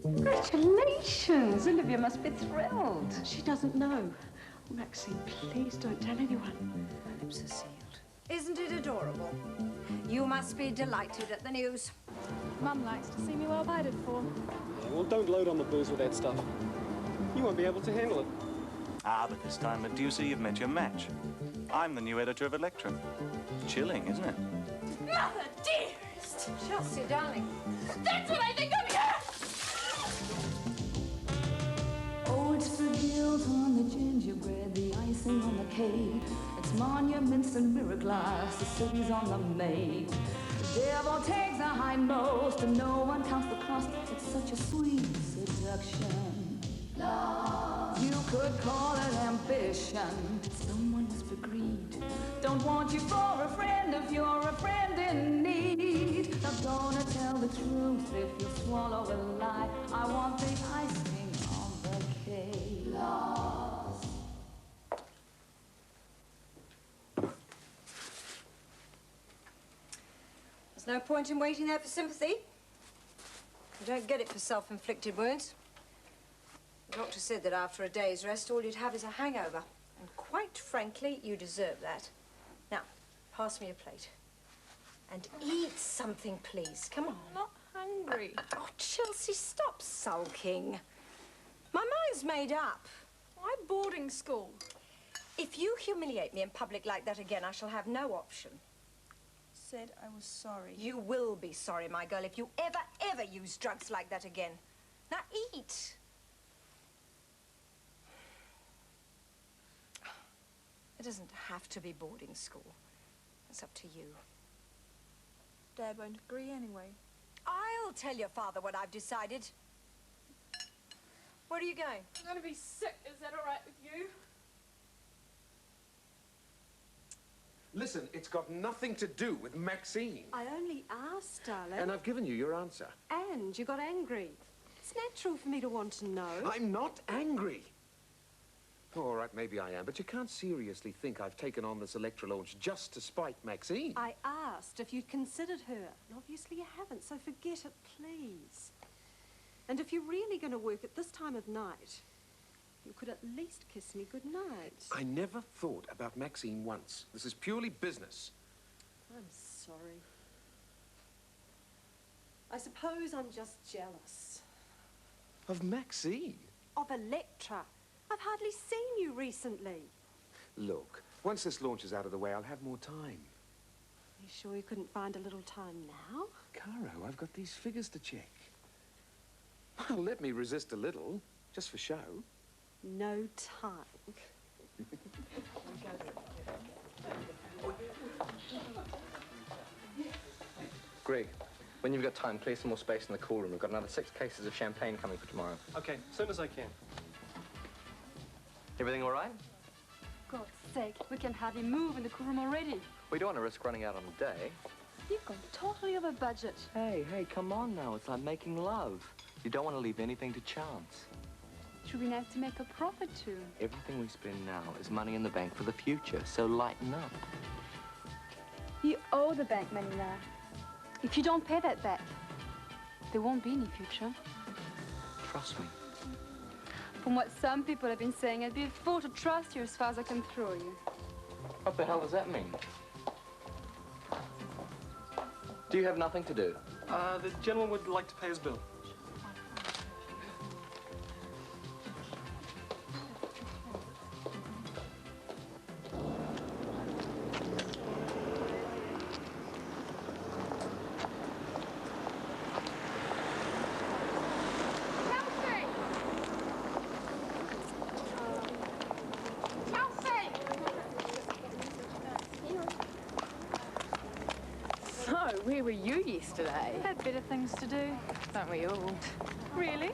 Congratulations! Olivia must be thrilled. She doesn't know. Maxine, please don't tell anyone. My lips are sealed. Isn't it adorable? You must be delighted at the news. Mum likes to see me well provided for. Yeah, well, don't load on the booze with that stuff. You won't be able to handle it. Ah, but this time, Medusa, you've met your match. I'm the new editor of Electra. Chilling, isn't it? Mother dearest! Chelsea, darling. That's what I think of you! Oh, it's the guilt on the gingerbread, the icing on the cake. It's monuments and mirror glass, the cities on the make. The devil takes the hindmost and no one counts the cost. It's such a sweet seduction. Love, you could call it ambition. Someone whisper greed. Don't want you for a friend if you're a friend in need. Not gonna tell the truth if you swallow a lie. I want the icing on the cake. Love. There's no point in waiting there for sympathy. You don't get it for self-inflicted wounds. The doctor said that after a day's rest, all you'd have is a hangover. And quite frankly, you deserve that. Now, pass me a plate. And eat something, please. Come on. I'm not hungry. Oh, Chelsea, stop sulking. My mind's made up. Why boarding school? If you humiliate me in public like that again, I shall have no option. Said I was sorry. You will be sorry, my girl, if you ever use drugs like that again. Now, eat. It doesn't have to be boarding school. It's up to you. Dad won't agree anyway. I'll tell your father what I've decided. Where are you going? I'm going to be sick. Is that all right with you? Listen, it's got nothing to do with Maxine. I only asked, darling. And I've given you your answer. And you got angry. It's natural for me to want to know. I'm not angry. All right, maybe I am, but you can't seriously think I've taken on this Electra launch just to spite Maxine. I asked if you'd considered her, and obviously you haven't, so forget it, please. And if you're really going to work at this time of night, you could at least kiss me goodnight. I never thought about Maxine once. This is purely business. I'm sorry. I suppose I'm just jealous. Of Maxine? Of Electra. I've hardly seen you recently. Look, once this launch is out of the way, I'll have more time. You sure you couldn't find a little time now? Caro, I've got these figures to check. Well, let me resist a little, just for show. No time. Greg, when you've got time, clear some more space in the cool room. We've got another 6 cases of champagne coming for tomorrow. Okay, as soon as I can. Everything all right? God's sake, we can hardly move in the cool room already. We don't want to risk running out on the day. You've gone totally over budget. Hey, come on now. It's like making love. You don't want to leave anything to chance. Should we have to make a profit too? Everything we spend now is money in the bank for the future, so lighten up. You owe the bank money now. If you don't pay that back, there won't be any future. Trust me. From what some people have been saying, I'd be a fool to trust you as far as I can throw you. What the hell does that mean? Do you have nothing to do? The gentleman would like to pay his bill. Where were you yesterday? Had better things to do. Don't we all? Really?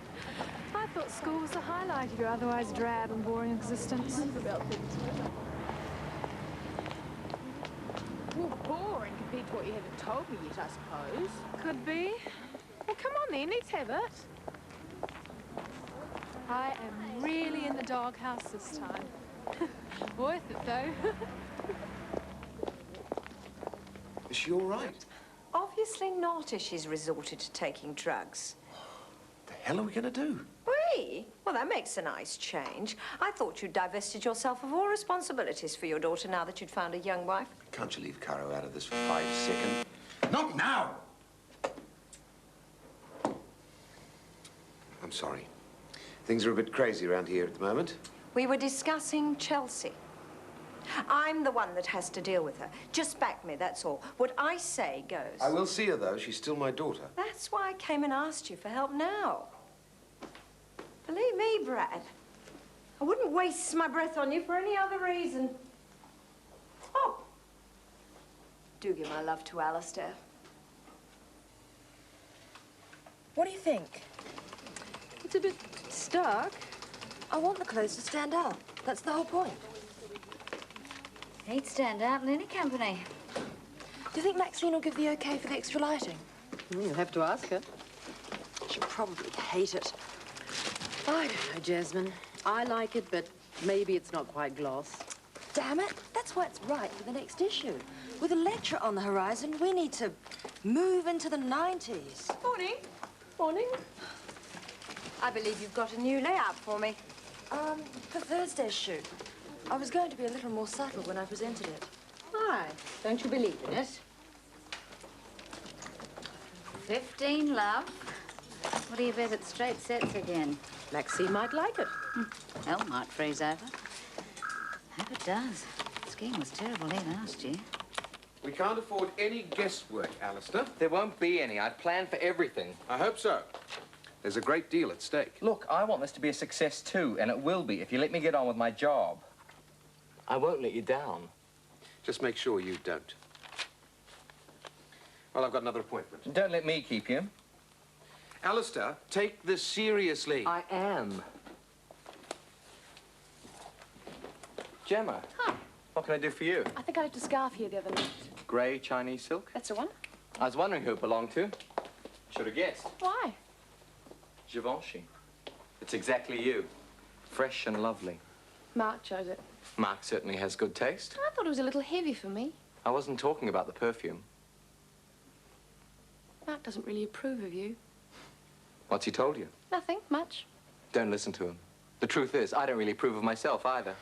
I thought school was the highlight of your otherwise drab and boring existence. Well, boring compared to what you haven't told me yet, I suppose. Could be. Well, come on then, let's have it. I am really in the doghouse this time. Worth it, though. Is she all right? Obviously not, if she's resorted to taking drugs. The hell are we going to do? We? Well, that makes a nice change. I thought you'd divested yourself of all responsibilities for your daughter now that you'd found a young wife. Can't you leave Caro out of this for 5 seconds? Not now! I'm sorry. Things are a bit crazy around here at the moment. We were discussing Chelsea. I'm the one that has to deal with her. Just back me, that's all. What I say goes. I will see her, though. She's still my daughter. That's why I came and asked you for help now. Believe me, Brad, I wouldn't waste my breath on you for any other reason. Oh, do give my love to Alistair. What do you think? It's a bit stark. I want the clothes to stand out. That's the whole point. He'd stand out in any company. Do you think Maxine will give the okay for the extra lighting? You'll have to ask her. She'll probably hate it. I don't know, Jasmine. I like it, but maybe it's not quite gloss. Damn it, that's why it's right for the next issue. With a lecture on the horizon, we need to move into the 90s. Morning. Morning. I believe you've got a new layout for me. For Thursday's shoot. I was going to be a little more subtle when I presented it. Why? Don't you believe in it? 15, love. What do you bet at straight sets again? Maxine might like it. Elle might freeze over. Hope it does. Skiing was terrible last year. We can't afford any guesswork, Alistair. There won't be any. I'd planned for everything. I hope so. There's a great deal at stake. Look, I want this to be a success too, and it will be if you let me get on with my job. I won't let you down. Just make sure you don't. Well, I've got another appointment. Don't let me keep you. Alistair, take this seriously. I am. Gemma. Hi. What can I do for you? I think I left a scarf here the other night. Grey Chinese silk? That's the one. I was wondering who it belonged to. Should have guessed. Why? Givenchy. It's exactly you. Fresh and lovely. Mark chose it. Mark certainly has good taste. I thought it was a little heavy for me. I wasn't talking about the perfume. Mark doesn't really approve of you. What's he told you? Nothing much. Don't listen to him. The truth is, I don't really approve of myself either.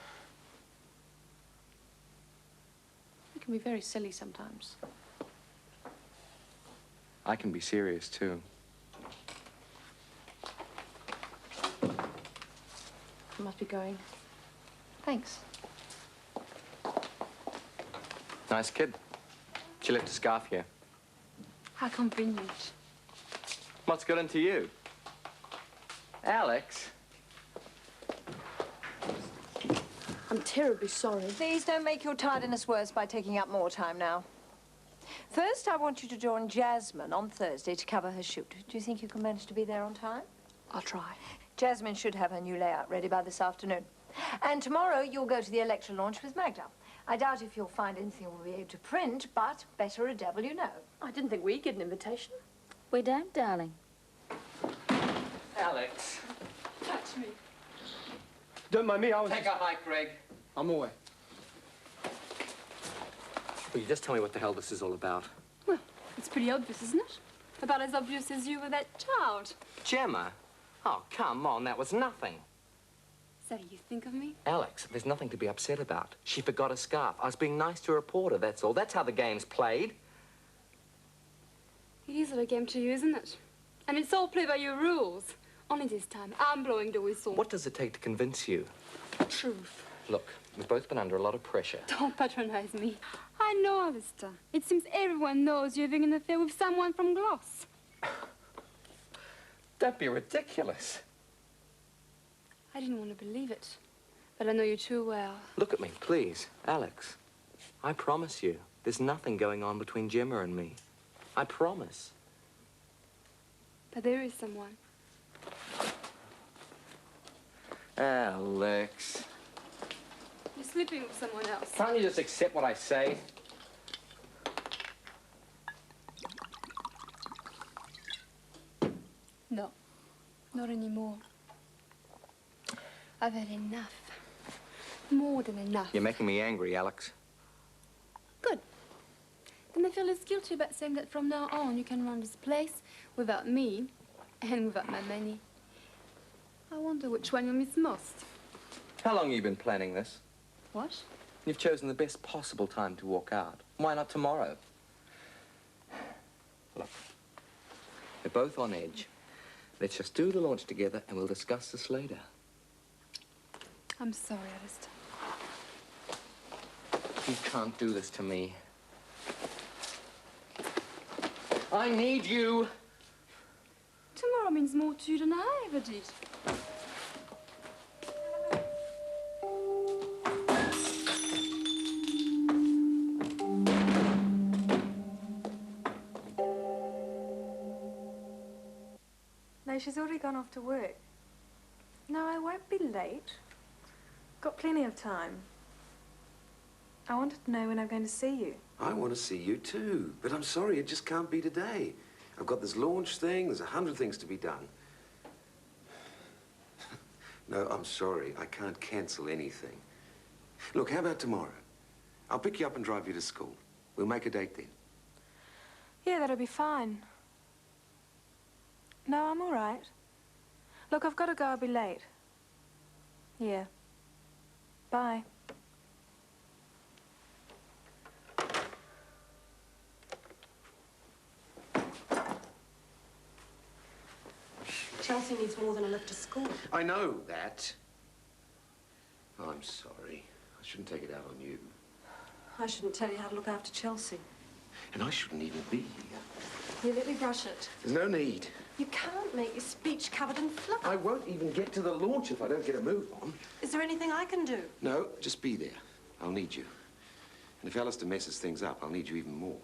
You can be very silly sometimes. I can be serious, too. I must be going. Thanks. Nice kid. She left a scarf here. How convenient. What's got into you? Alex? I'm terribly sorry. Please don't make your tardiness worse by taking up more time now. First, I want you to join Jasmine on Thursday to cover her shoot. Do you think you can manage to be there on time? I'll try. Jasmine should have her new layout ready by this afternoon. And tomorrow, you'll go to the Electra launch with Magda. I doubt if you'll find anything we'll be able to print, but better a devil you know. I didn't think we'd get an invitation. We don't, darling. Alex. Touch me. Don't mind me, I was... Take a hike, Greg. I'm away. Will you just tell me what the hell this is all about? Well, it's pretty obvious, isn't it? About as obvious as you were that child. Gemma? Oh, come on, that was nothing. So you think of me? Alex, there's nothing to be upset about. She forgot a scarf. I was being nice to a reporter, that's all. That's how the game's played. It is like a game to you, isn't it? And it's all played by your rules. Only this time, I'm blowing the whistle. What does it take to convince you? Truth. Look, we've both been under a lot of pressure. Don't patronize me. I know, Alistair. It seems everyone knows you're having an affair with someone from Gloss. Don't be ridiculous. I didn't want to believe it, but I know you too well. Look at me, please. Alex, I promise you, there's nothing going on between Gemma and me. I promise. But there is someone. Alex. You're sleeping with someone else. Can't you just accept what I say? No, not anymore. I've had enough. More than enough. You're making me angry, Alex. Good. Then I feel less guilty about saying that from now on you can run this place without me and without my money. I wonder which one you miss most. How long have you been planning this? What? You've chosen the best possible time to walk out. Why not tomorrow? Look, we're both on edge. Let's just do the launch together and we'll discuss this later. I'm sorry, Alistair. You can't do this to me. I need you. Tomorrow means more to you than I ever did. No, she's already gone off to work. No, I won't be late. Got plenty of time. I wanted to know when I'm going to see you. I want to see you too, but I'm sorry, it just can't be today. I've got this launch thing, there's 100 things to be done. No, I'm sorry, I can't cancel anything. Look, how about tomorrow? I'll pick you up and drive you to school. We'll make a date then. Yeah, that'll be fine. No, I'm all right. Look, I've got to go, I'll be late. Yeah. Bye. Chelsea needs more than a lift to school. I know that. Oh, I'm sorry. I shouldn't take it out on you. I shouldn't tell you how to look after Chelsea. And I shouldn't even be here. Here, let me brush it. There's no need. You can't make your speech covered in fluff. I won't even get to the launch if I don't get a move on. Is there anything I can do? No, just be there. I'll need you. And if Alistair messes things up, I'll need you even more.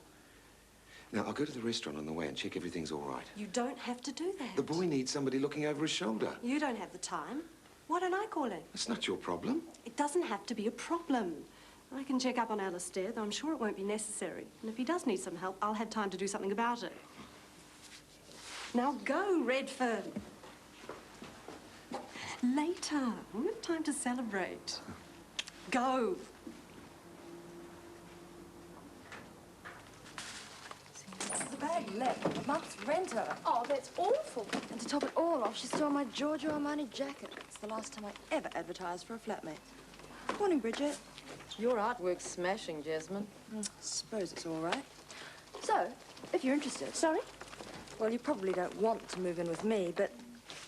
Now, I'll go to the restaurant on the way and check everything's all right. You don't have to do that. The boy needs somebody looking over his shoulder. You don't have the time. Why don't I call him? That's not your problem. It doesn't have to be a problem. I can check up on Alistair, though I'm sure it won't be necessary. And if he does need some help, I'll have time to do something about it. Now go, Redfern. Later. We have time to celebrate. Go. The bag left. A month's renter. Oh, that's awful. And to top it all off, she stole my Giorgio Armani jacket. It's the last time I ever advertised for a flatmate. Morning, Bridget. Your artwork's smashing, Jasmine. Suppose it's all right. So, if you're interested... Sorry? Well, you probably don't want to move in with me, but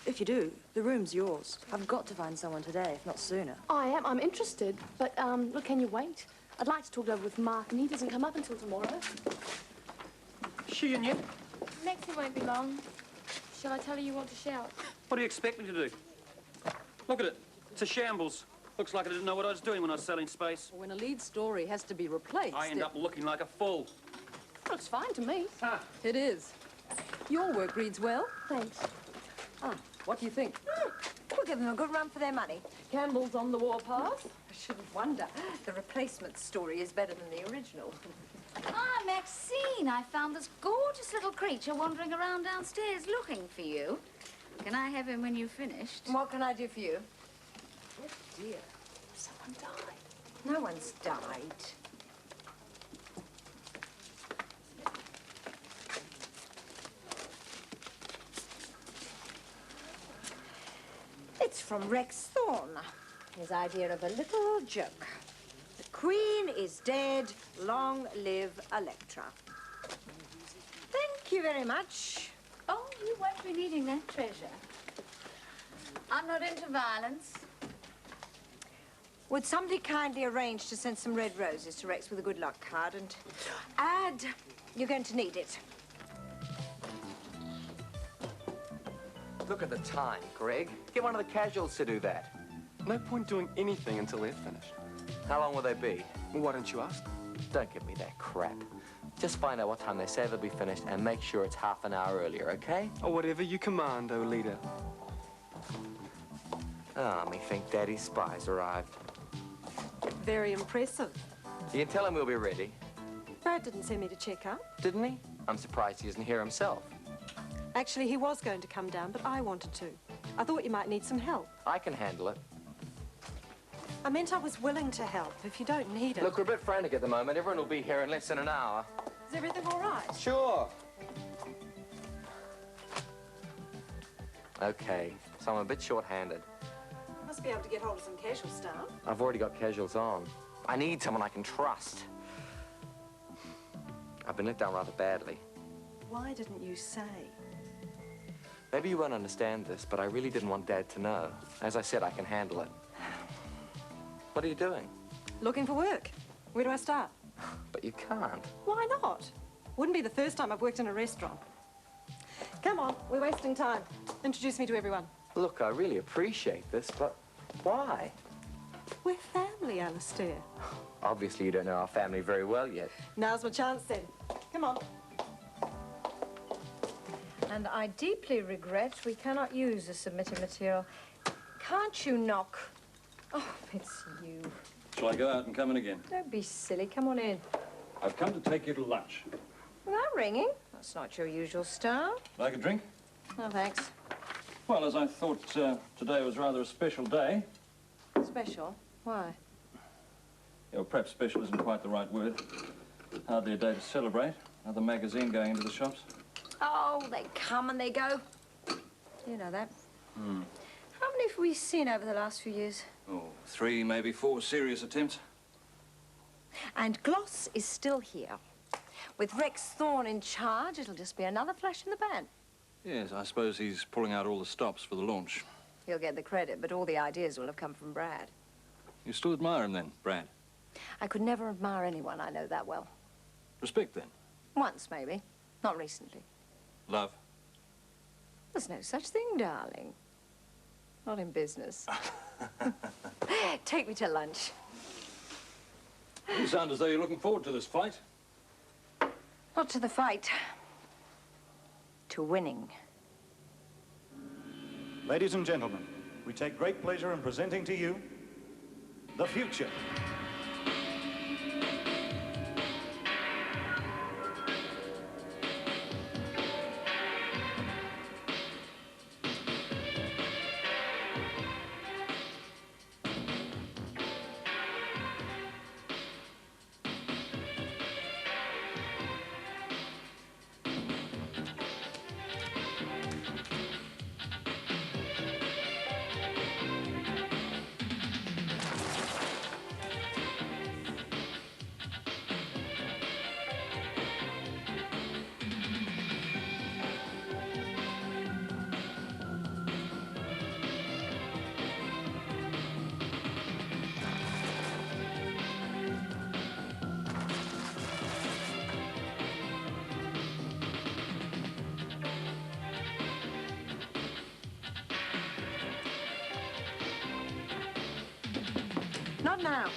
if you do, the room's yours. I've got to find someone today, if not sooner. I'm interested, but, look, can you wait? I'd like to talk it over with Mark, and he doesn't come up until tomorrow. She and you? Lexi won't be long. Shall I tell her you want to shout? What do you expect me to do? Look at it. It's a shambles. Looks like I didn't know what I was doing when I was selling space. When a lead story has to be replaced... I end up looking like a fool. Looks fine to me. Ah. It is. Your work reads well. Thanks. What do you think? We'll give them a good run for their money. Candles on the warpath? I shouldn't wonder. The replacement story is better than the original. Ah, Maxine, I found this gorgeous little creature wandering around downstairs looking for you. Can I have him when you've finished? What can I do for you? Oh, dear. Someone died. No one's died. It's from Rex Thorne. His idea of a little joke. The Queen is dead. Long live Electra. Thank you very much. Oh, you won't be needing that treasure. I'm not into violence. Would somebody kindly arrange to send some red roses to Rex with a good luck card and add, you're going to need it. Look at the time, Greg. Get one of the casuals to do that. No point doing anything until they're finished. How long will they be? Well, why don't you ask? Don't give me that crap. Just find out what time they say they'll be finished and make sure it's half an hour earlier, okay? Or whatever you command, oh leader. Ah, me think Daddy's spies arrived. Very impressive. You can tell him we'll be ready. Brad didn't send me to check up. Didn't he? I'm surprised he isn't here himself. Actually, he was going to come down, but I wanted to. I thought you might need some help. I can handle it. I meant I was willing to help, if you don't need it. Look, we're a bit frantic at the moment. Everyone will be here in less than an hour. Is everything all right? Sure. Okay, so so I'm a bit short-handed. Must be able to get hold of some casual staff. I've already got casuals on. I need someone I can trust. I've been let down rather badly. Why didn't you say? Maybe you won't understand this, but I really didn't want Dad to know. As I said, I can handle it. What are you doing? Looking for work. Where do I start? But you can't. Why not? Wouldn't be the first time I've worked in a restaurant. Come on, we're wasting time. Introduce me to everyone. Look, I really appreciate this, but why? We're family, Alistair. Obviously, you don't know our family very well yet. Now's my chance then. Come on. And I deeply regret we cannot use the submitted material. Can't you knock? Oh, it's you. Shall I go out and come in again? Don't be silly. Come on in. I've come to take you to lunch. Without ringing. That's not your usual style. Like a drink? No, thanks. Well, as I thought today was rather a special day. Special? Why? Well, perhaps special isn't quite the right word. Hardly a day to celebrate. Another magazine going into the shops. Oh, they come and they go. You know that. Hmm. How many have we seen over the last few years? Oh, 3, maybe 4 serious attempts. And Gloss is still here. With Rex Thorne in charge, it'll just be another flash in the pan. Yes, I suppose he's pulling out all the stops for the launch. He'll get the credit, but all the ideas will have come from Brad. You still admire him then, Brad? I could never admire anyone I know that well. Respect then? Once, maybe. Not recently. Love? There's no such thing, darling. Not in business. Take me to lunch. You sound as though you're looking forward to this fight. Not to the fight. To winning. Ladies and gentlemen, we take great pleasure in presenting to you the future. Not now.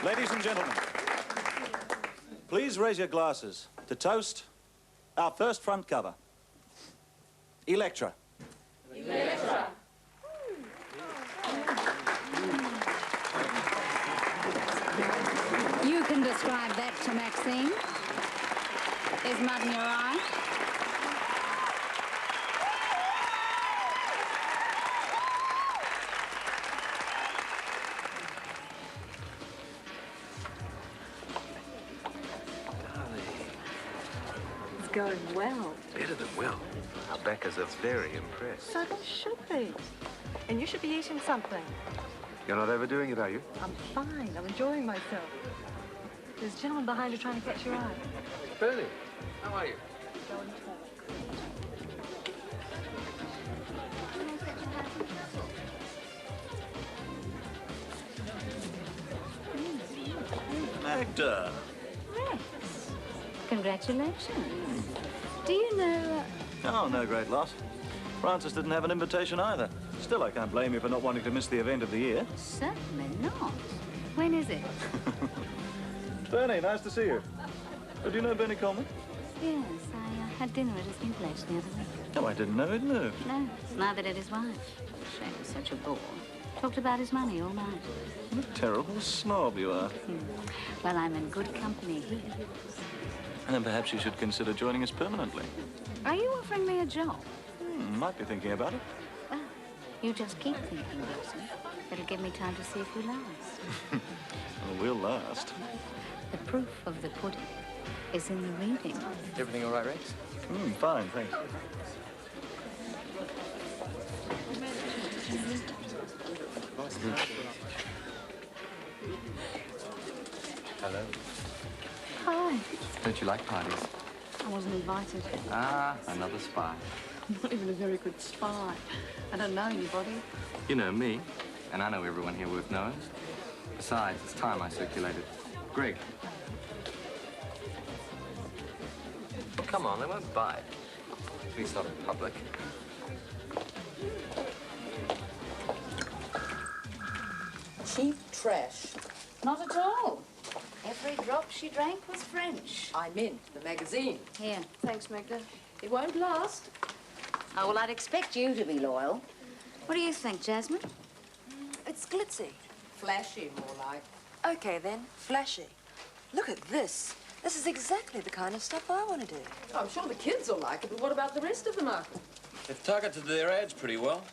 Ladies and gentlemen, please raise your glasses to toast our first front cover, Electra. Electra. You can describe that to Maxine. Is mud in your eye? Going well. Better than well. Our backers are very impressed. So they should be. And you should be eating something. You're not overdoing it, are you? I'm fine. I'm enjoying myself. There's a gentleman behind you trying to catch your eye. Bernie, how are you? Go and talk. Magda. Rex. Congratulations. Do you know... Oh, no great loss. Francis didn't have an invitation either. Still, I can't blame you for not wanting to miss the event of the year. Certainly not. When is it? Bernie, nice to see you. Do you know Bernie Coleman? Yes, I had dinner at his new place the other week. Oh, I didn't know he'd moved. No, neither did his wife. Shame, he's such a bore. Talked about his money all night. What a terrible snob you are. Well, I'm in good company here. And then perhaps you should consider joining us permanently. Are you offering me a job? Might be thinking about it. Well, you just keep thinking, Wilson. It'll give me time to see if you last. Well, we'll last. The proof of the pudding is in the reading. Everything all right, Rex? Fine, thanks. Hello. Hi. Don't you like parties? I wasn't invited. Ah, another spy. I'm not even a very good spy. I don't know anybody. You know me, and I know everyone here worth knowing. Besides, it's time I circulated. Greg. Well, come on, they won't bite. At least not in public. Cheap trash. Not at all. Every drop she drank was French. I meant the magazine. Here. Thanks, Magda. It won't last. Oh, well, I'd expect you to be loyal. What do you think, Jasmine? It's glitzy. Flashy, more like. Okay, then. Flashy. Look at this. This is exactly the kind of stuff I want to do. I'm sure the kids will like it, but what about the rest of the market? They've targeted their ads pretty well.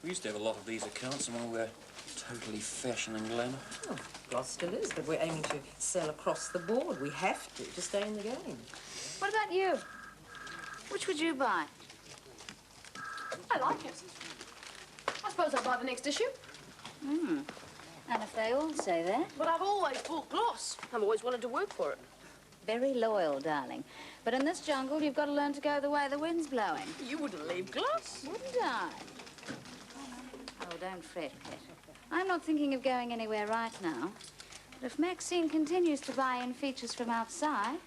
We used to have a lot of these accounts, and we're totally fashion and glamour. Oh, Gloss still is, but we're aiming to sell across the board. We have to stay in the game. What about you? Which would you buy? I like it. I suppose I'll buy the next issue. And if they all say that? But I've always bought Gloss. I've always wanted to work for it. Very loyal, darling. But in this jungle, you've got to learn to go the way the wind's blowing. You wouldn't leave Gloss. Wouldn't I? Oh, don't fret, Pet. I'm not thinking of going anywhere right now. But if Maxine continues to buy in features from outside,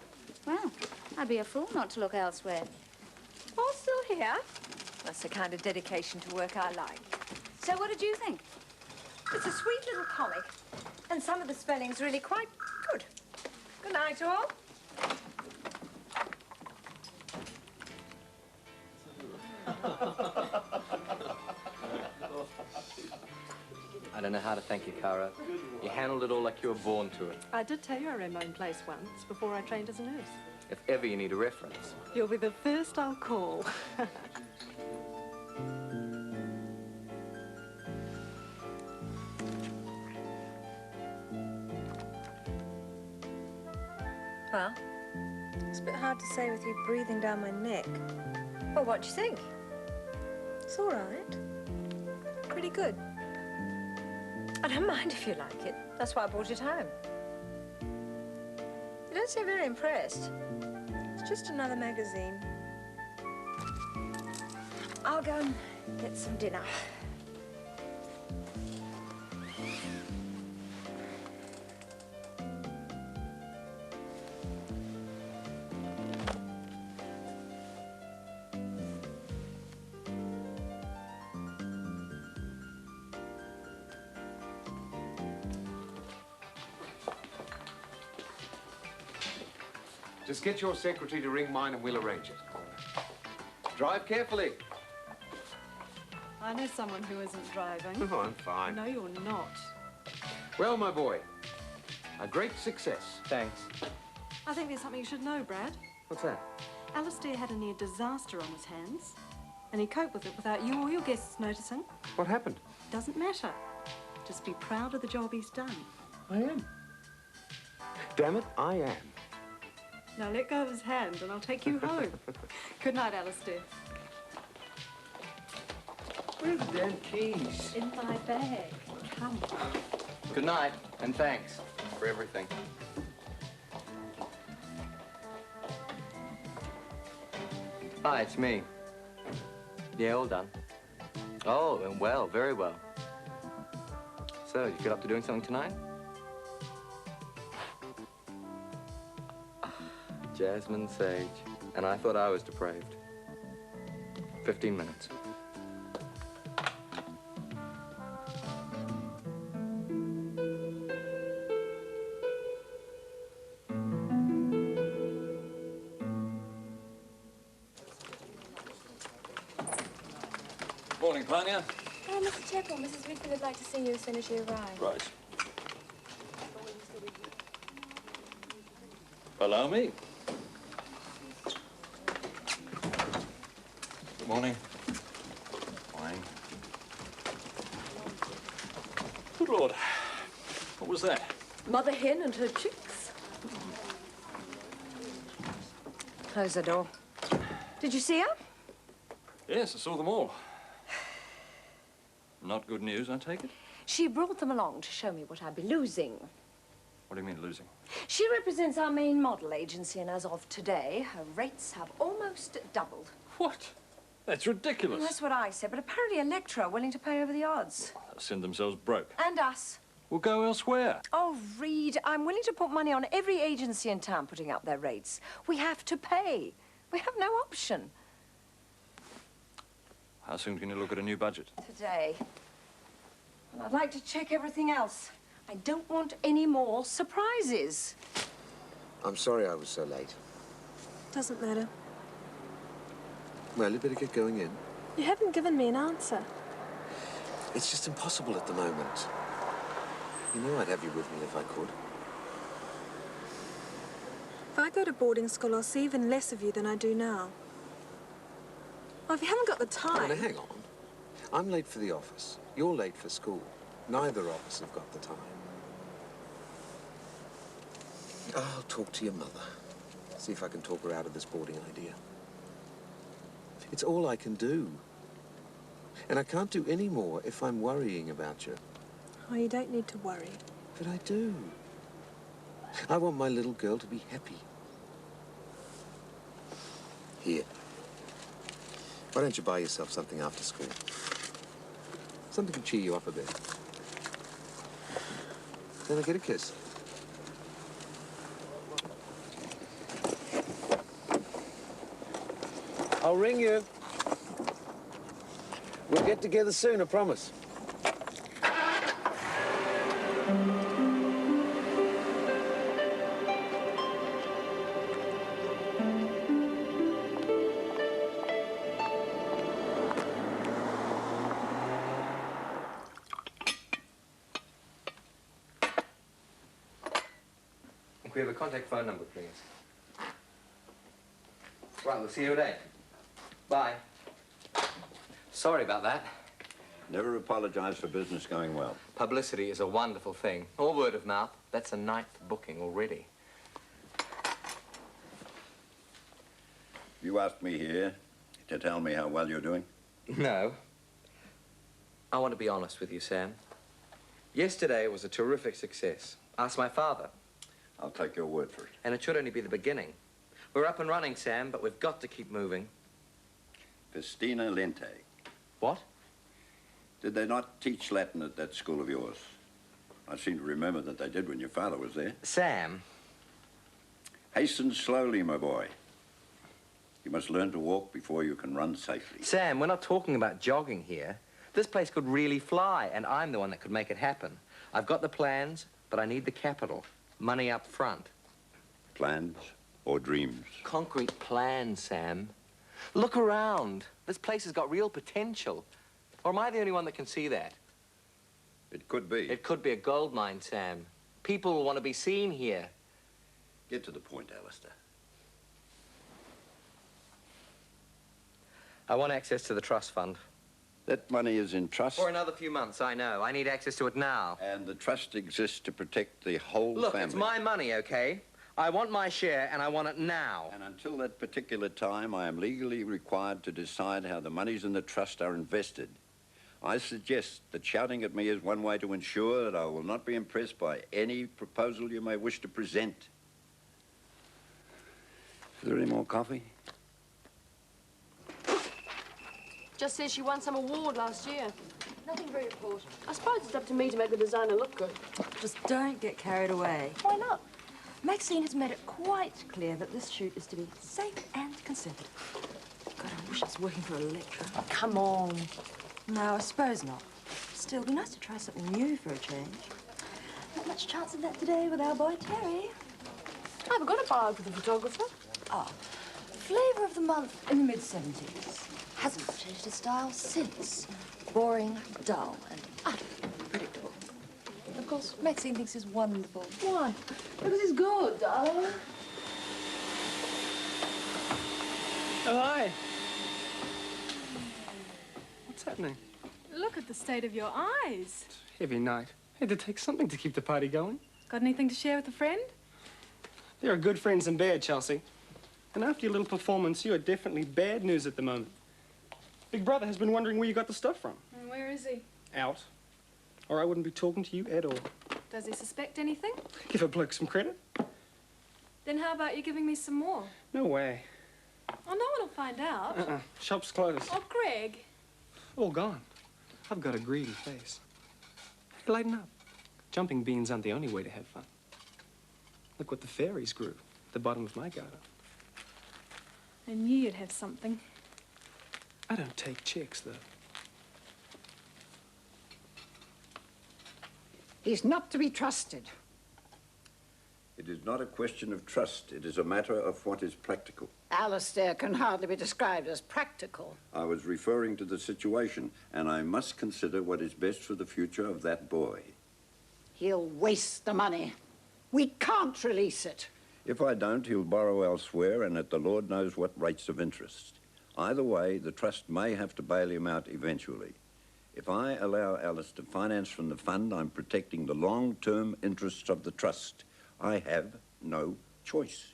well, I'd be a fool not to look elsewhere. Oh, still here? That's the kind of dedication to work I like. So what did you think? It's a sweet little comic, and some of the spelling's really quite good. Good night, all. I don't know how to thank you, Cara. You handled it all like you were born to it. I did tell you I ran my own place once before I trained as a nurse. If ever you need a reference. You'll be the first I'll call. Well, it's a bit hard to say with you breathing down my neck. Well, what do you think? It's all right. Pretty good. I don't mind if you like it. That's why I brought it home. You don't seem very impressed. It's just another magazine. I'll go and get some dinner. Just get your secretary to ring mine and we'll arrange it. Drive carefully. I know someone who isn't driving. Oh, I'm fine. No, you're not. Well, my boy, a great success. Thanks. I think there's something you should know, Brad. What's that? Alistair had a near disaster on his hands, and he coped with it without you or your guests noticing. What happened? Doesn't matter. Just be proud of the job he's done. I am. Damn it, I am. Now let go of his hand and I'll take you home. Good night, Alistair. Where's the damn keys? In my bag. Come. Good night, and thanks for everything. Hi, it's me. Yeah, all done. Oh, and well, very well. So, you get up to doing something tonight? Jasmine Sage. And I thought I was depraved. 15 minutes. Morning, Pania. Mr. Chapel, Mrs. Rigby would like to see you as soon as you arrive. Right. Allow me. Good morning. Morning. Good Lord. What was that? Mother hen and her chicks. Close the door. Did you see her? Yes, I saw them all. Not good news, I take it? She brought them along to show me what I'd be losing. What do you mean, losing? She represents our main model agency, and as of today, her rates have almost doubled. What? That's ridiculous. Well, that's what I said, but apparently Electra are willing to pay over the odds. They'll send themselves broke. And us. We'll go elsewhere. Oh, Reed, I'm willing to put money on every agency in town putting up their rates. We have to pay. We have no option. How soon can you look at a new budget? Today. And I'd like to check everything else. I don't want any more surprises. I'm sorry I was so late. Doesn't matter. Well, you better get going in. You haven't given me an answer. It's just impossible at the moment. You know I'd have you with me if I could. If I go to boarding school, I'll see even less of you than I do now. Well, if you haven't got the time... Now, hang on. I'm late for the office. You're late for school. Neither of us have got the time. I'll talk to your mother. See if I can talk her out of this boarding idea. It's all I can do. And I can't do any more if I'm worrying about you. Oh, you don't need to worry. But I do. I want my little girl to be happy. Here. Why don't you buy yourself something after school? Something to cheer you up a bit. Then I get a kiss. I'll ring you. We'll get together soon, I promise. We have a contact phone number, please. Right, we'll see you at 8. Bye. Sorry about that. Never apologize for business going well. Publicity is a wonderful thing. All word of mouth. That's a 9th booking already. You asked me here to tell me how well you're doing? No. I want to be honest with you, Sam. Yesterday was a terrific success. Ask my father. I'll take your word for it. And it should only be the beginning. We're up and running, Sam, but we've got to keep moving. Festina Lente. What? Did they not teach Latin at that school of yours? I seem to remember that they did when your father was there. Sam. Hasten slowly, my boy. You must learn to walk before you can run safely. Sam, we're not talking about jogging here. This place could really fly, and I'm the one that could make it happen. I've got the plans, but I need the capital. Money up front. Plans or dreams? Concrete plans, Sam. Look around. This place has got real potential. Or am I the only one that can see that? It could be. It could be a gold mine, Sam. People will want to be seen here. Get to the point, Alistair. I want access to the trust fund. That money is in trust. For another few months, I know. I need access to it now. And the trust exists to protect the whole Look, family. it's my money, okay? I want my share, and I want it now. And until that particular time, I am legally required to decide how the monies in the trust are invested. I suggest that shouting at me is one way to ensure that I will not be impressed by any proposal you may wish to present. Is there any more coffee? Just says she won some award last year. Nothing very important. I suppose it's up to me to make the designer look good. Just don't get carried away. Why not? Maxine has made it quite clear that this shoot is to be safe and conservative. God, I wish I was working for Electra. Come on. No, I suppose not. Still, it'd be nice to try something new for a change. Not much chance of that today with our boy Terry. I haven't got a bar with a photographer. Oh, flavour of the month in the mid-70s. Hasn't changed his style since. Boring, dull, and utterly predictable. Of course, Maxine thinks he's wonderful. Why? Because he's good, darling. Oh, hi. What's happening? Look at the state of your eyes. Heavy night. Had to take something to keep the party going. Got anything to share with a friend? There are good friends in bad, Chelsea. And after your little performance, you are definitely bad news at the moment. Big Brother has been wondering where you got the stuff from. And where is he? Out. Or I wouldn't be talking to you at all. Does he suspect anything? Give a bloke some credit. Then how about you giving me some more? No way. Oh, no one will find out. Shop's closed. Oh, Greg. All gone. I've got a greedy face. Hey, lighten up. Jumping beans aren't the only way to have fun. Look what the fairies grew at the bottom of my garden. I knew you'd have something. I don't take checks, though. He's not to be trusted. It is not a question of trust. It is a matter of what is practical. Alistair can hardly be described as practical. I was referring to the situation, and I must consider what is best for the future of that boy. He'll waste the money. We can't release it. If I don't, he'll borrow elsewhere and at the Lord knows what rates of interest. Either way, the trust may have to bail him out eventually. If I allow Alice to finance from the fund, I'm protecting the long-term interests of the trust. I have no choice.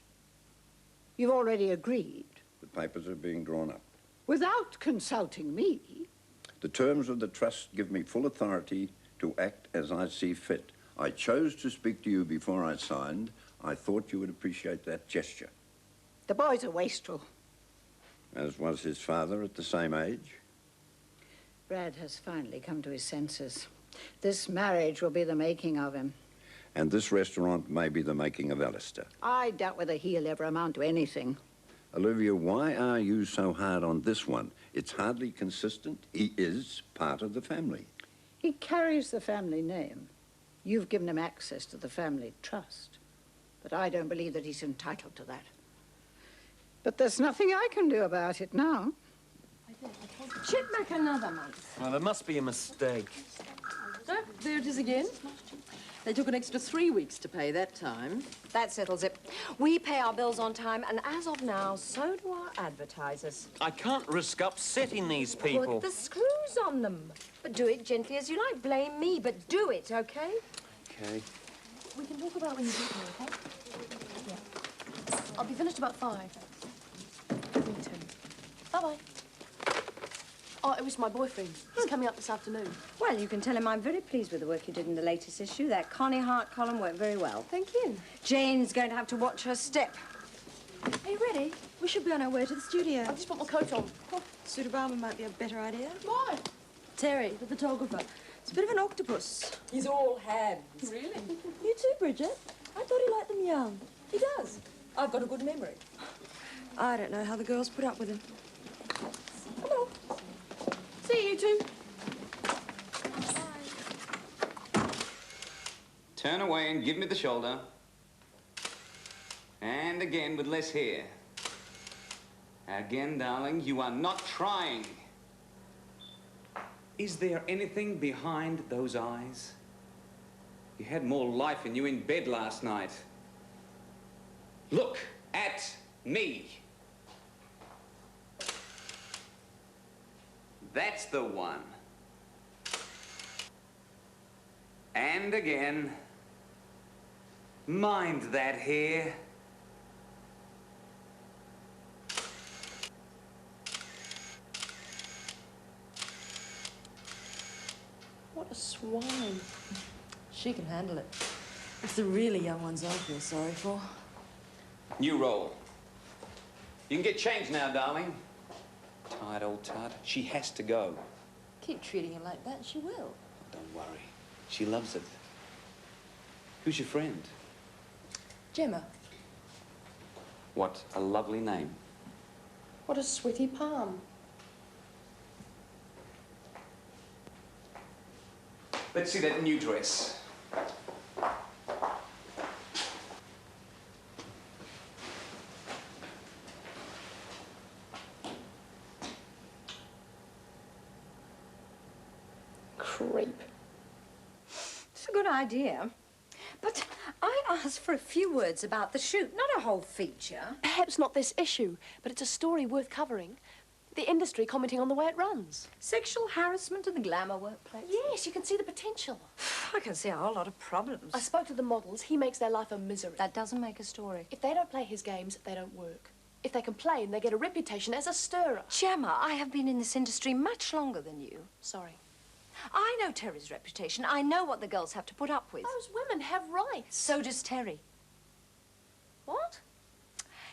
You've already agreed. The papers are being drawn up. Without consulting me. The terms of the trust give me full authority to act as I see fit. I chose to speak to you before I signed. I thought you would appreciate that gesture. The boy's a wastrel. As was his father at the same age. Brad has finally come to his senses. This marriage will be the making of him. And this restaurant may be the making of Alistair. I doubt whether he'll ever amount to anything. Olivia, why are you so hard on this one? It's hardly consistent. He is part of the family. He carries the family name. You've given him access to the family trust. But I don't believe that he's entitled to that. But there's nothing I can do about it now. Check back another month. Well, there must be a mistake. Oh, there it is again. They took an extra 3 weeks to pay that time. That settles it. We pay our bills on time, and as of now, so do our advertisers. I can't risk upsetting these people. Put the screws on them. But do it gently as you like. Blame me, but do it, okay? Okay. We can talk about when you get here, okay? Yeah. I'll be finished about 5. Me too. Bye-bye. Oh, it was my boyfriend. He's coming up this afternoon. Well, you can tell him I'm very pleased with the work you did in the latest issue. That Connie Hart column worked very well. Thank you. Jane's going to have to watch her step. Are you ready? We should be on our way to the studio. I've just put my coat on. Suit Obama might be a better idea. Why? Terry, the photographer. It's a bit of an octopus. He's all hands. Really? You too, Bridget. I thought he liked them young. He does. I've got a good memory. I don't know how the girls put up with him. Come on. See you two. Turn away and give me the shoulder. And again with less hair. Again, darling, you are not trying. Is there anything behind those eyes? You had more life in you in bed last night. Look at me. That's the one. And again. Mind that hair. What a swine. She can handle it. It's the really young ones I feel sorry for. New role. You can get changed now, darling. Tired old tart. She has to go. Keep treating her like that, she will. Don't worry. She loves it. Who's your friend? Gemma. What a lovely name. What a sweaty palm. Let's see that new dress. creep. It's a good idea. But I asked for a few words about the shoot, not a whole feature. Perhaps not this issue, but it's a story worth covering. The industry commenting on the way it runs. Sexual harassment in the glamour workplace. Yes, you can see the potential. I can see a whole lot of problems. I spoke to the models. He makes their life a misery. That doesn't make a story. If they don't play his games, they don't work. If they complain, they get a reputation as a stirrer. Gemma, I have been in this industry much longer than you. Sorry. I know Terry's reputation. I know what the girls have to put up with. Those women have rights. So does Terry. What?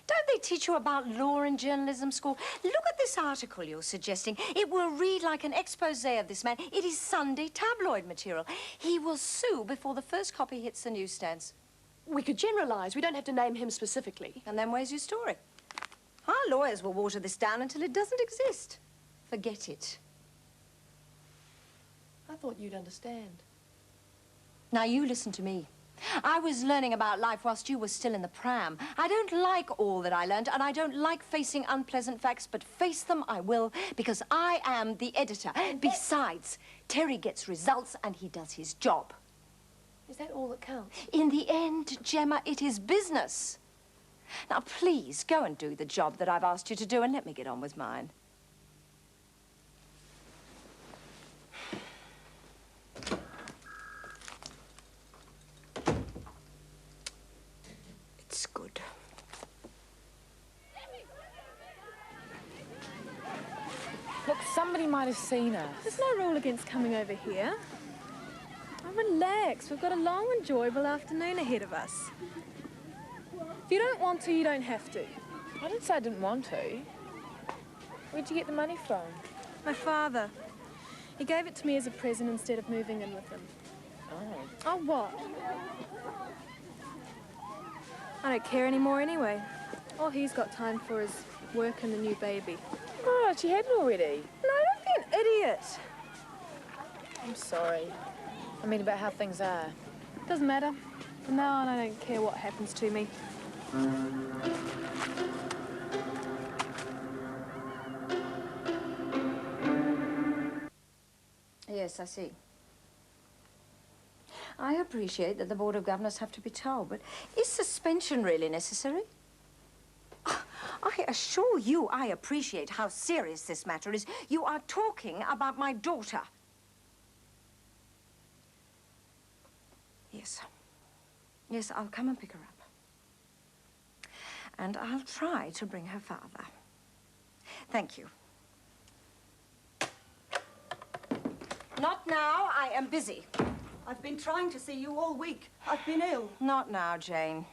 Don't they teach you about law in journalism school? Look at this article you're suggesting. It will read like an expose of this man. It is Sunday tabloid material. He will sue before the first copy hits the newsstands. We could generalise. We don't have to name him specifically. And then where's your story? Our lawyers will water this down until it doesn't exist. Forget it. I thought you'd understand. Now, you listen to me. I was learning about life whilst you were still in the pram. I don't like all that I learned, and I don't like facing unpleasant facts, but face them I will, because I am the editor. Besides, Terry gets results, and he does his job. Is that all that counts? In the end, Gemma, it is business. Now, please, go and do the job that I've asked you to do, and let me get on with mine. It's good. Look, somebody might have seen us. There's no rule against coming over here. Oh, relax. We've got a long, enjoyable afternoon ahead of us. If you don't want to, you don't have to. I didn't say I didn't want to. Where'd you get the money from? My father. He gave it to me as a present instead of moving in with him. Oh. Oh, what? I don't care anymore anyway. All he's got time for is work and a new baby. Oh, she had it already. No, don't be an idiot. I'm sorry. I mean about how things are. Doesn't matter. From now on, I don't care what happens to me. Yes, I see. I appreciate that the Board of Governors have to be told, but is suspension really necessary? I assure you I appreciate how serious this matter is. You are talking about my daughter. Yes. Yes, I'll come and pick her up. And I'll try to bring her father. Thank you. Not now. I am busy. I've been trying to see you all week. I've been ill. Not now, Jane.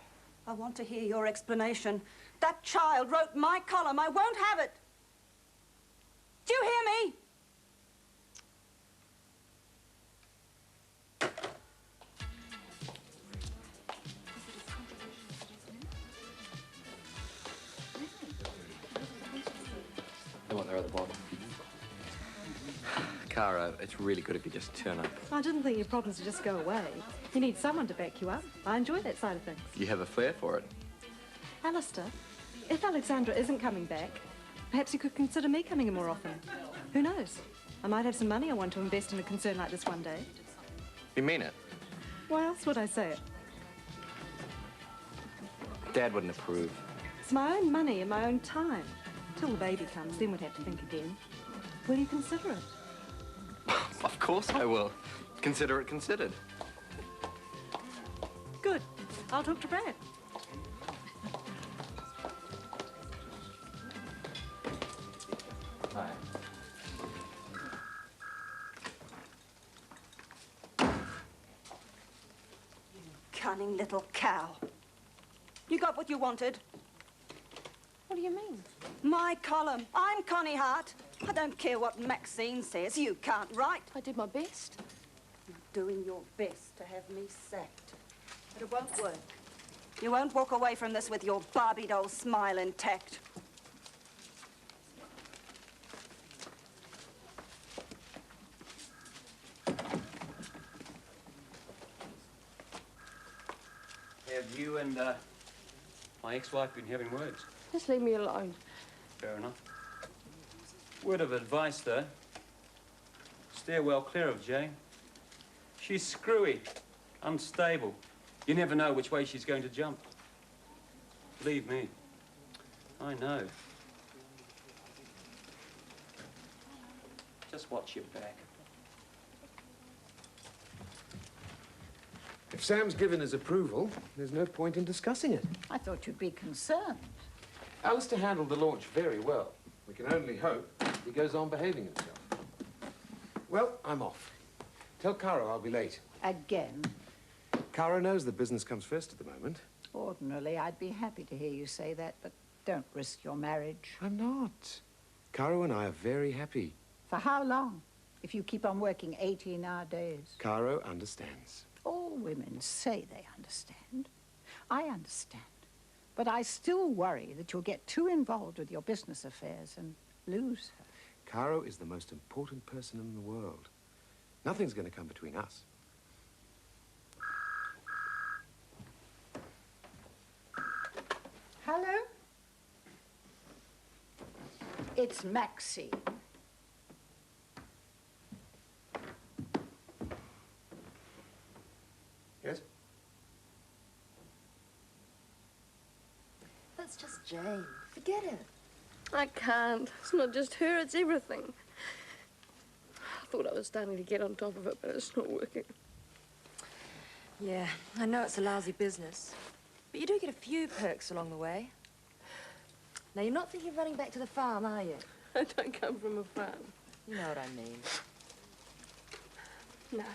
I want to hear your explanation. That child wrote my column. I won't have it. Do you hear me? The one there at the bottom. Cara, it's really good if you just turn up. I didn't think your problems would just go away. You need someone to back you up. I enjoy that side of things. You have a flair for it. Alistair, if Alexandra isn't coming back, perhaps you could consider me coming in more often. Who knows? I might have some money I want to invest in a concern like this one day. You mean it? Why else would I say it? Dad wouldn't approve. It's my own money and my own time. Till the baby comes, then we'd have to think again. Will you consider it? Of course I will. Consider it considered. Good. I'll talk to Brad. Hi. Cunning little cow. You got what you wanted. What do you mean? My column. I'm Connie Hart. I don't care what Maxine says. You can't write. I did my best. You're doing your best to have me sacked. But it won't work. You won't walk away from this with your Barbie doll smile intact. Have you and my ex-wife been having words? Just leave me alone. Fair enough. Word of advice, though. Steer well clear of Jane. She's screwy, unstable. You never know which way she's going to jump. Believe me, I know. Just watch your back. If Sam's given his approval, there's no point in discussing it. I thought you'd be concerned. Alistair handled the launch very well. We can only hope he goes on behaving himself. Well, I'm off. Tell Caro I'll be late. Again? Caro knows the business comes first at the moment. Ordinarily, I'd be happy to hear you say that, but don't risk your marriage. I'm not. Caro and I are very happy. For how long? If you keep on working 18-hour days. Caro understands. All women say they understand. I understand. But I still worry that you'll get too involved with your business affairs and lose her. Caro is the most important person in the world. Nothing's going to come between us. Hello? It's Maxine. Yes? That's just Jane. Forget it. I can't. It's not just her, it's everything. I thought I was starting to get on top of it, but it's not working. Yeah, I know it's a lousy business, but you do get a few perks along the way. Now, you're not thinking of running back to the farm, are you? I don't come from a farm. You know what I mean. No.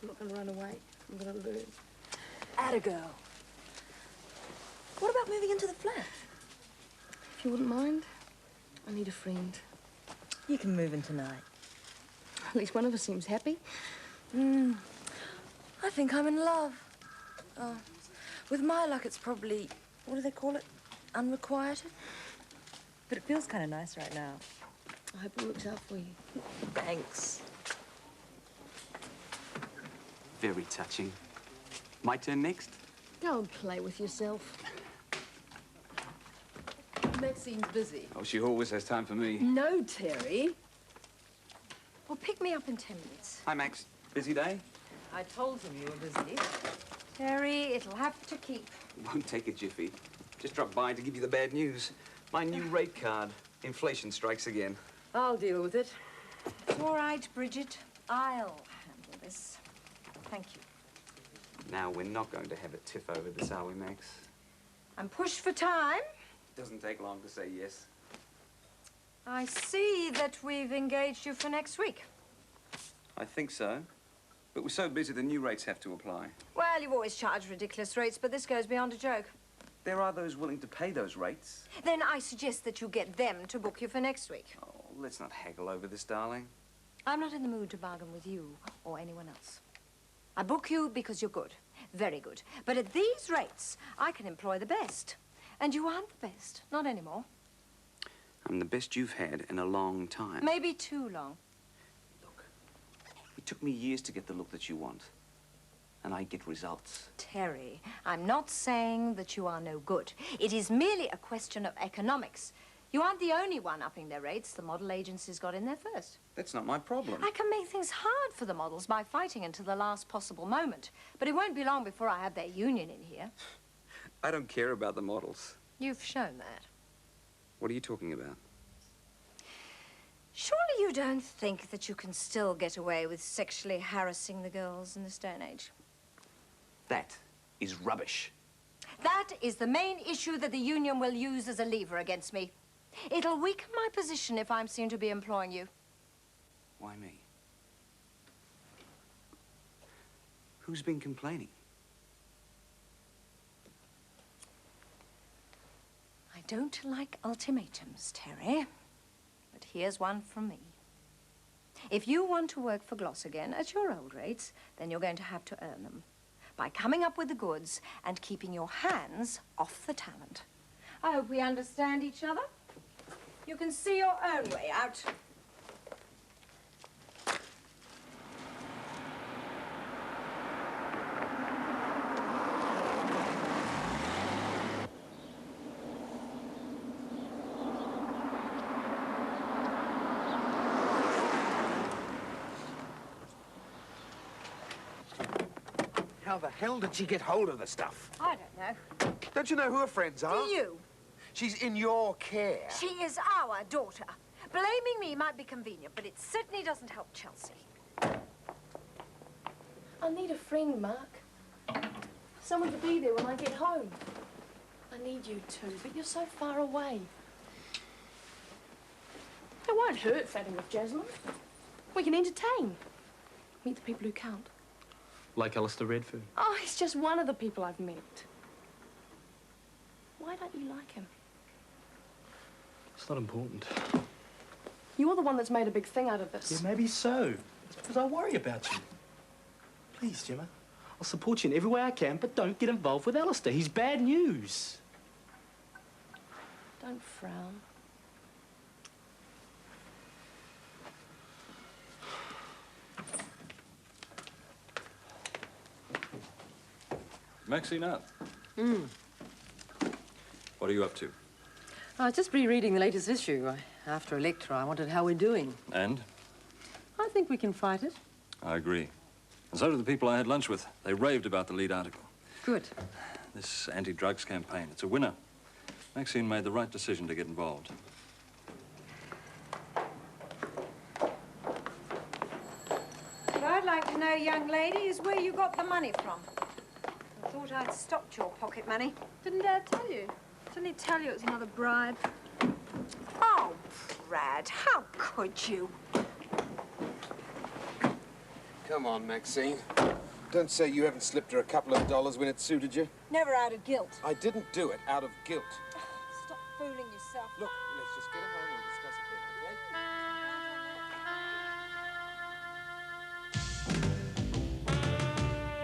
I'm not going to run away. I'm going to learn. Atta girl. What about moving into the flat? If you wouldn't mind, I need a friend. You can move in tonight. At least one of us seems happy. I think I'm in love. Oh, with my luck, it's probably, what do they call it? Unrequited? But it feels kind of nice right now. I hope it works out for you. Thanks. Very touching. My turn next? Go and play with yourself. Maxine's busy. Oh, she always has time for me. No, Terry. Well, pick me up in 10 minutes. Hi, Max. Busy day? I told him you were busy. Terry, it'll have to keep. Won't take a jiffy. Just dropped by to give you the bad news. My new rate card. Inflation strikes again. I'll deal with it. It's all right, Bridget. I'll handle this. Thank you. Now, we're not going to have a tiff over this, are we, Max? I'm pushed for time. Doesn't take long to say yes. I see that we've engaged you for next week. I think so. But we're so busy, the new rates have to apply. Well, you've always charged ridiculous rates, but this goes beyond a joke. There are those willing to pay those rates. Then I suggest that you get them to book you for next week. Oh, let's not haggle over this, darling. I'm not in the mood to bargain with you or anyone else. I book you because you're good, very good. But at these rates, I can employ the best. And you aren't the best, not anymore. I'm the best you've had in a long time. Maybe too long. It took me years to get the look that you want. And I get results. Terry, I'm not saying that you are no good. It is merely a question of economics. You aren't the only one upping their rates. The model agencies got in there first. That's not my problem. I can make things hard for the models by fighting until the last possible moment. But it won't be long before I have their union in here. I don't care about the models. You've shown that. What are you talking about? Surely you don't think that you can still get away with sexually harassing the girls in this day and age? That is rubbish. That is the main issue that the union will use as a lever against me. It'll weaken my position if I'm seen to be employing you. Why me? Who's been complaining? I don't like ultimatums, Terry. But here's one from me. If you want to work for Gloss again at your old rates, then you're going to have to earn them by coming up with the goods and keeping your hands off the talent. I hope we understand each other. You can see your own way out. How the hell did she get hold of the stuff? I don't know. Don't you know who her friends are? Do you? She's in your care. She is our daughter. Blaming me might be convenient, but it certainly doesn't help Chelsea. I need a friend, Mark. Someone to be there when I get home. I need you too, but you're so far away. It won't hurt fatting with Jasmine. We can entertain. Meet the people who count. Like Alistair Redfern. Oh, he's just one of the people I've met. Why don't you like him? It's not important. You're the one that's made a big thing out of this. Yeah, maybe so. It's because I worry about you. Please, Gemma. I'll support you in every way I can, but don't get involved with Alistair. He's bad news. Don't frown. Maxine up. Hmm. What are you up to? I was just rereading the latest issue. After Electra, I wondered how we're doing. And? I think we can fight it. I agree. And so do the people I had lunch with. They raved about the lead article. Good. This anti-drugs campaign, it's a winner. Maxine made the right decision to get involved. What I'd like to know, young lady, is where you got the money from. I thought I'd stopped your pocket money. Didn't Dad tell you? Didn't he tell you it was another bribe? Oh, Brad, how could you? Come on, Maxine. Don't say you haven't slipped her a couple of dollars when it suited you. Never out of guilt. I didn't do it out of guilt. Stop fooling yourself. Look, let's just get her home and discuss it then, okay?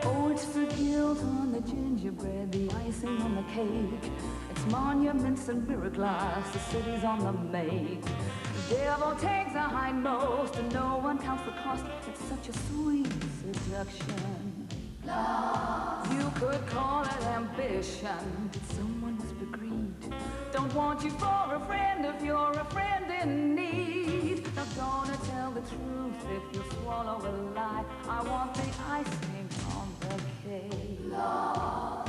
Oh, it's for guilt on the gingerbread, the icing on the cake. It's monuments and mirror glass, the city's on the make. The devil takes a hindmost and no one counts the cost. It's such a sweet seduction. Love. You could call it ambition, but someone must be greed. Don't want you for a friend if you're a friend in need. Not gonna tell the truth if you swallow a lie. I want the icing on the cake. Love.